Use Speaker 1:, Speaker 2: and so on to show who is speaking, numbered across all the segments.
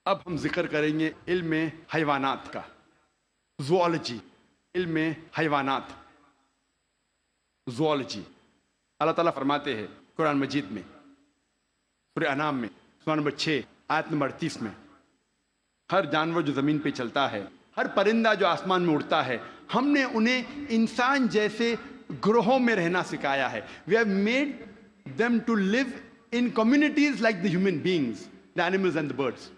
Speaker 1: اب ہم ذکر کریں گے علم حیوانات کا، زوالوجی، علم حیوانات، زوالوجی۔ اللہ تعالیٰ فرماتے ہیں قرآن مجید میں، سورہ انعام میں، سورہ نمبر 6 آیت نمبر 38 میں، ہر جانور جو زمین پہ چلتا ہے، ہر پرندہ جو آسمان میں اڑتا ہے، ہم نے انہیں انسان جیسے گروہوں میں رہنا سکھایا ہے۔ We have made them to live in communities like the human beings, the animals and the birds۔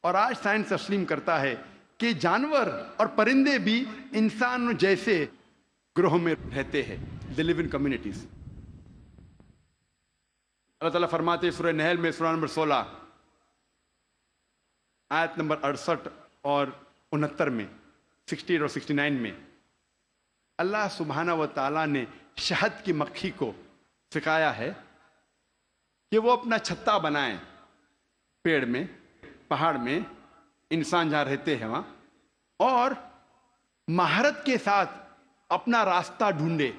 Speaker 1: اور آج سائنس تسلیم کرتا ہے کہ جانور اور پرندے بھی انسان جیسے گروہوں میں رہتے ہیں، they live in communities۔ اللہ تعالیٰ فرماتے ہیں سورہ نحل میں، سورہ نمبر 16 آیت نمبر 68 اور 69 میں، 68 اور 69 میں، اللہ سبحانہ و تعالیٰ نے شہد کی مکھی کو سکھایا ہے کہ وہ اپنا چھتا بنائیں پیڑ میں، پہاڑ میں، انسان جہاں رہتے ہیں وہاں، اور مہارت کے ساتھ اپنا راستہ ڈھونڈے۔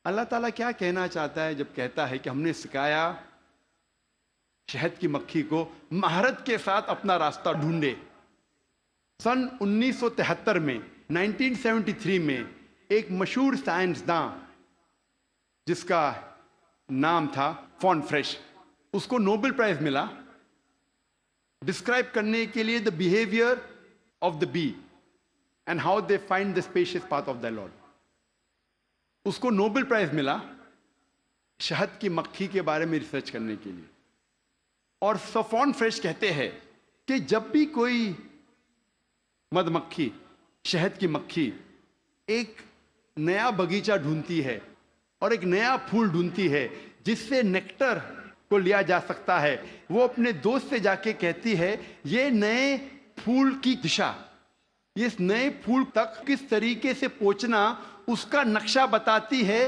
Speaker 1: اللہ تعالیٰ کیا کہنا چاہتا ہے جب کہتا ہے کہ ہم نے سکھایا شہد کی مکھی کو مہارت کے ساتھ اپنا راستہ ڈھونڈے؟ سن 1973 میں، 1973 میں ایک مشہور سائنسداں جس کا نام تھا فون فریش، اس کو نوبل پرائز ملا ڈسکرائب کرنے کے لیے the behavior of the bee and how they find the spacious path of their Lord۔ اس کو نوبل پرائز ملا شہد کی مکھی کے بارے میں ریسرچ کرنے کے لیے۔ اور فون فریش کہتے ہیں کہ جب بھی کوئی مدھ مکھی، شہد کی مکھی ایک نیا باغیچہ ڈھونڈتی ہے اور ایک نیا پھول ڈھونڈتی ہے جس سے نیکٹر کو لیا جا سکتا ہے، وہ اپنے دوست سے جا کے کہتی ہے یہ نئے پھول کی دشا، اس نئے پھول تک کس طریقے سے پہنچنا اس کا نقشہ بتاتی ہے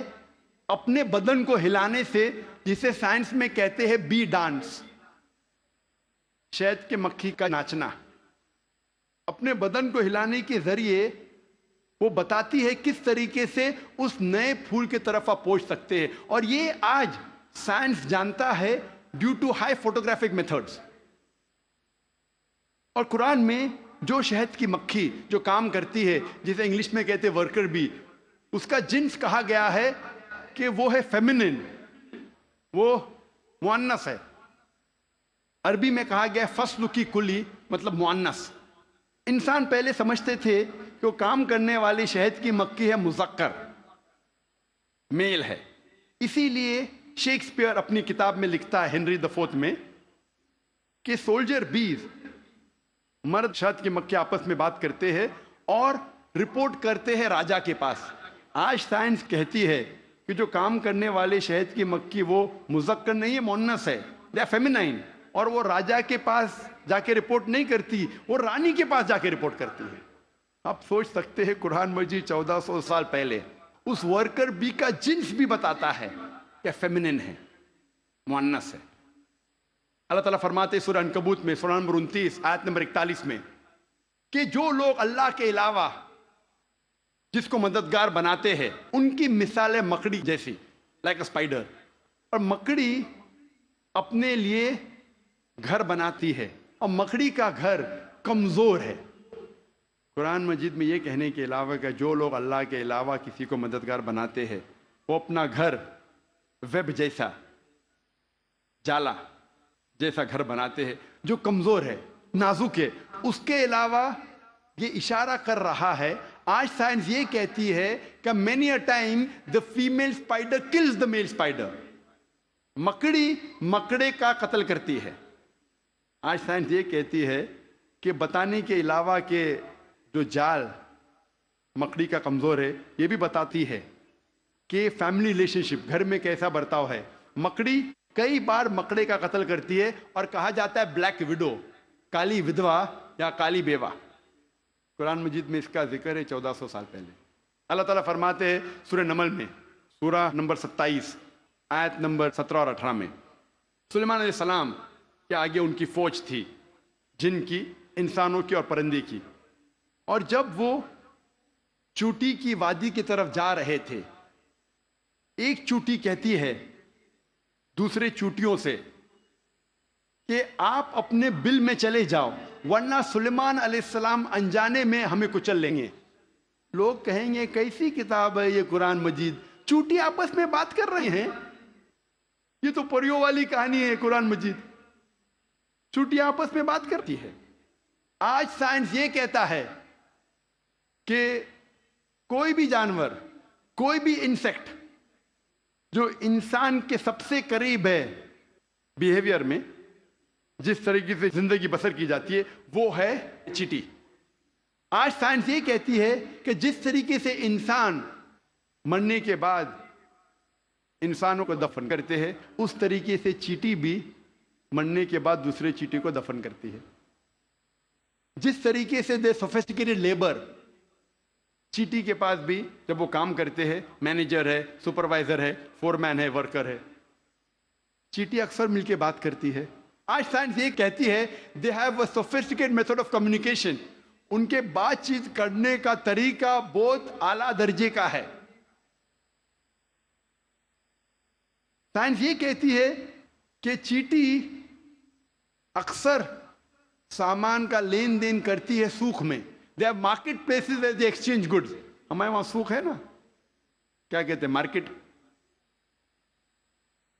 Speaker 1: اپنے بدن کو ہلانے سے، جسے سائنس میں کہتے ہیں بی ڈانس، شہد کے مکھی کا ناچنا۔ اپنے بدن کو ہلانے کے ذریعے وہ بتاتی ہے کس طریقے سے اس نئے پھول کی طرف آپ پہنچ سکتے ہیں، اور یہ آج سائنس جانتا ہے due to high photographic methods. اور قرآن میں جو شہد کی مکھی جو کام کرتی ہے، جسے انگلش میں کہتے ہیں ورکر بی، اس کا جنس کہا گیا ہے کہ وہ ہے فیمنن، وہ مؤنث ہے۔ عربی میں کہا گیا فصل کی کلی، مطلب مؤنث۔ انسان پہلے سمجھتے تھے کہ وہ کام کرنے والی شہد کی مکھی ہے مذکر، میل ہے۔ اسی لیے شیکسپیئر اپنی کتاب میں لکھتا ہے ہنری the fourth میں کہ سولجر بیز، مرد شہد کی مکھی آپس میں بات کرتے ہیں اور رپورٹ کرتے ہیں راجا کے پاس۔ آج سائنس کہتی ہے کہ جو کام کرنے والے شہد کی مکھی وہ مذکر نہیں ہے، مؤنث ہے، they are feminine، اور وہ راجا کے پاس جا کے رپورٹ نہیں کرتی، وہ رانی کے پاس جا کے رپورٹ کرتی ہے۔ آپ سوچ سکتے ہیں قرآن مجید 1400 سال پہلے اس ورکر بی کا جنس بھی بتاتا ہے کہ فیمنن ہے، مؤنث ہے۔ اللہ تعالیٰ فرماتے سورہ عنکبوت میں، سورہ نمبر 29 آیت نمبر 41 میں، کہ جو لوگ اللہ کے علاوہ جس کو مددگار بناتے ہیں ان کی مثال ہے مکڑی جیسی، لائک اے اسپائڈر۔ اور مکڑی اپنے لیے گھر بناتی ہے، اور مکڑی کا گھر کمزور ہے۔ قرآن مجید میں یہ کہنے کے علاوہ کہ جو لوگ اللہ کے علاوہ کسی کو مددگار بناتے ہیں وہ اپنا گھر ویب جیسا، جالا جیسا گھر بناتے ہیں جو کمزور ہے، نازک ہے۔ اس کے علاوہ یہ اشارہ کر رہا ہے، آج سائنس یہ کہتی ہے کہ many a time the female spider kills the male spider، مکڑی مکڑے کا قتل کرتی ہے۔ آج سائنس یہ کہتی ہے کہ بتانے کے علاوہ کہ جو جال مکڑی کا کمزور ہے، یہ بھی بتاتی ہے کہ فیملی ریلیشن شپ، گھر میں کیسا برتاؤ ہے۔ مکڑی کئی بار مکڑے کا قتل کرتی ہے اور کہا جاتا ہے بلیک وڈو، کالی ودوا یا کالی بیوہ۔ قرآن مجید میں اس کا ذکر ہے 1400 سال پہلے۔ اللہ تعالیٰ فرماتے ہیں سورہ نمل میں، سورہ نمبر 27 آیت نمبر 17 اور 18 میں، سلیمان علیہ السلام کے آگے ان کی فوج تھی، جن کی، انسانوں کی اور پرندے کی، اور جب وہ چوٹی کی وادی کی طرف جا رہے تھے، ایک چوٹی کہتی ہے دوسرے چوٹیوں سے کہ آپ اپنے بل میں چلے جاؤ ورنہ سلیمان علیہ السلام انجانے میں ہمیں کچل لیں گے. لوگ کہیں گے کیسی کتاب ہے یہ قرآن مجید, چوٹی آپس میں بات کر رہے ہیں, یہ تو پریوں والی کہانی ہے قرآن مجید, چوٹی آپس میں بات کرتی ہے. آج سائنس یہ کہتا ہے کہ کوئی بھی جانور, کوئی بھی انسیکٹ جو انسان کے سب سے قریب ہے بیہیویئر میں, جس طریقے سے زندگی بسر کی جاتی ہے, وہ ہے چیٹی. آج سائنس یہ کہتی ہے کہ جس طریقے سے انسان مرنے کے بعد انسانوں کو دفن کرتے ہیں, اس طریقے سے چیٹی بھی مرنے کے بعد دوسرے چیٹی کو دفن کرتی ہے. جس طریقے سے دے سوفسٹیکیٹڈ لیبر, چیٹی کے پاس بھی جب وہ کام کرتے ہیں, مینیجر ہے, سپروائزر ہے, فورمین ہے, ورکر ہے, چیٹی اکثر مل کے بات کرتی ہے. آج سائنس یہ کہتی ہے they have a sophisticated method of communication, ان کے بات چیت کرنے کا طریقہ بہت اعلیٰ درجے کا ہے. سائنس یہ کہتی ہے کہ چیٹی اکثر سامان کا لین دین کرتی ہے سوق میں. They have market places where they exchange goods. ہمارے وہاں سوق ہے نا, کیا کہتے ہیں, مارکیٹ,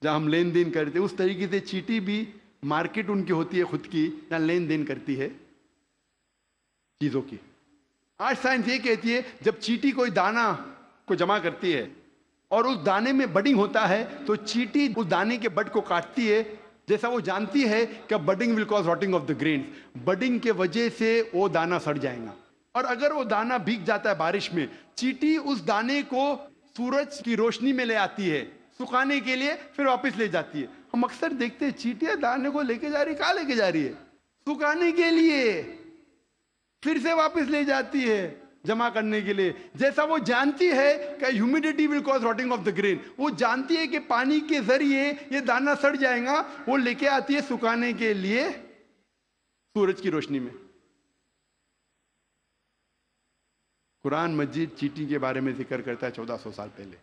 Speaker 1: جہاں ہم لین دین کرتے ہیں. اس طریقے سے چیٹی بھی مارکیٹ ان کی ہوتی ہے خود کی, جہاں لین دین کرتی ہے چیزوں کی. آج سائنس یہ کہتی ہے جب چیٹی کوئی دانہ کو جمع کرتی ہے اور اس دانے میں بڈنگ ہوتا ہے تو چیٹی اس دانے کے بڈ کو کاٹتی ہے, جیسا وہ جانتی ہے کہ budding will cause rotting of the grains, budding کے وجہ سے وہ دانہ سڑ جائے گا. اور اگر وہ دانہ بھیگ جاتا ہے بارش میں, چیٹی اس دانے کو سورج کی روشنی میں لے آتی ہے سکھانے کے لیے, پھر واپس لے جاتی ہے. ہم اکثر دیکھتے ہیں چیٹیاں دانے کو لے کے جا رہی, کہاں لے کے جا رہی ہے, سکھانے کے لیے, پھر سے واپس لے جاتی ہے جمع کرنے کے لیے. جیسا وہ جانتی ہے کہ humidity will cause rotting of the grain, وہ جانتی ہے کہ پانی کے ذریعے یہ دانہ سڑ جائے گا, وہ لے کے آتی ہے سکھانے کے لیے سورج کی روشنی میں. قرآن مجید چیٹی کے بارے میں ذکر کرتا ہے 1400 سال پہلے.